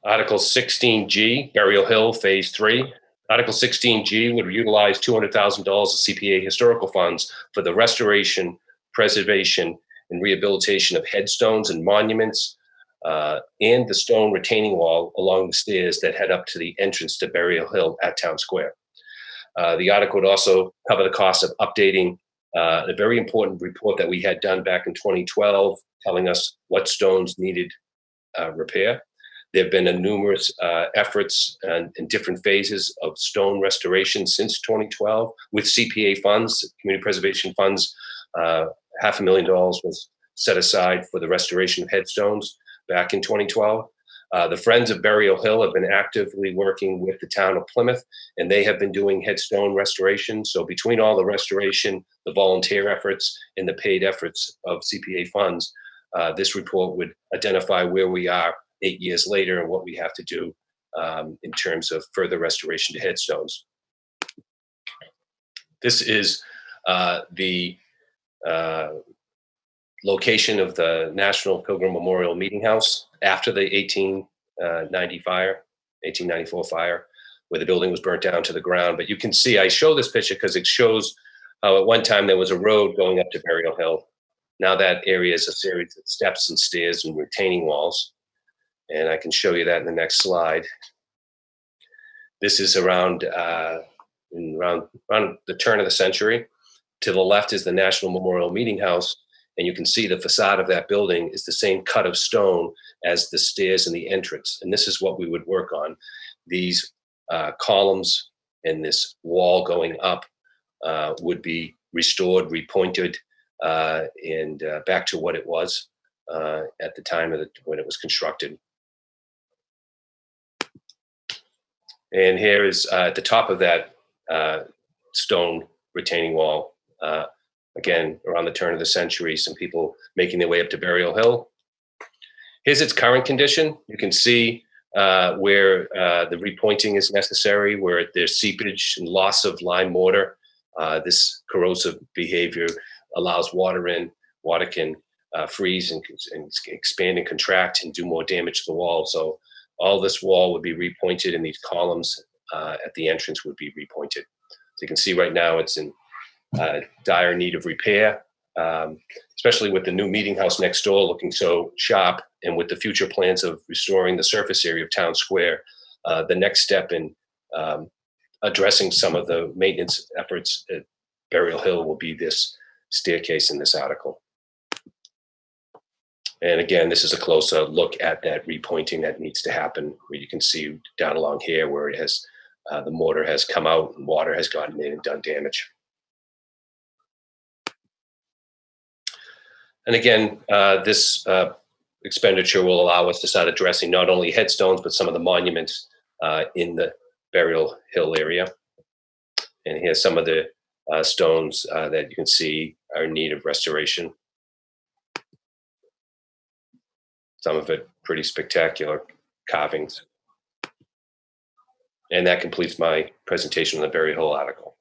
Article 16G, Burial Hill Phase 3. Article 16G would utilize $200,000 of CPA historical funds for the restoration, preservation, and rehabilitation of headstones and monuments, and the stone retaining wall along the stairs that head up to the entrance to Burial Hill at Town Square. The article would also cover the cost of updating a very important report that we had done back in 2012, telling us what stones needed repair. There have been numerous efforts in different phases of stone restoration since 2012 with CPA funds, community preservation funds. $500,000 was set aside for the restoration of headstones back in 2012. The Friends of Burial Hill have been actively working with the town of Plymouth, and they have been doing headstone restoration. So between all the restoration, the volunteer efforts, and the paid efforts of CPA funds, this report would identify where we are 8 years later and what we have to do in terms of further restoration to headstones. This is the location of the National Pilgrim Memorial Meeting House after the 1894 fire, where the building was burnt down to the ground. But you can see, I show this picture because it shows how at one time there was a road going up to Burial Hill. Now that area is a series of steps and stairs and retaining walls. And I can show you that in the next slide. This is around the turn of the century. To the left is the National Memorial Meeting House, and you can see the facade of that building is the same cut of stone as the stairs and the entrance. And this is what we would work on. These columns and this wall going up would be restored, repointed, and back to what it was at the time of when it was constructed. And here is at the top of that stone retaining wall, again, around the turn of the century, some people making their way up to Burial Hill. Here's its current condition. You can see where the repointing is necessary, where there's seepage and loss of lime mortar. This corrosive behavior allows water in. Water can freeze and expand and contract and do more damage to the wall. So all this wall would be repointed, and these columns at the entrance would be repointed. So you can see right now it's in dire need of repair, especially with the new meeting house next door looking so sharp, and with the future plans of restoring the surface area of Town Square. The next step in addressing some of the maintenance efforts at Burial Hill will be this staircase in this article. And again, this is a closer look at that repointing that needs to happen, where you can see down along here where it has the mortar has come out and water has gotten in and done damage. And again, this expenditure will allow us to start addressing not only headstones, but some of the monuments in the Burial Hill area. And here's some of the stones that you can see are in need of restoration. Some of it pretty spectacular carvings. And that completes my presentation on the Burial Hill article.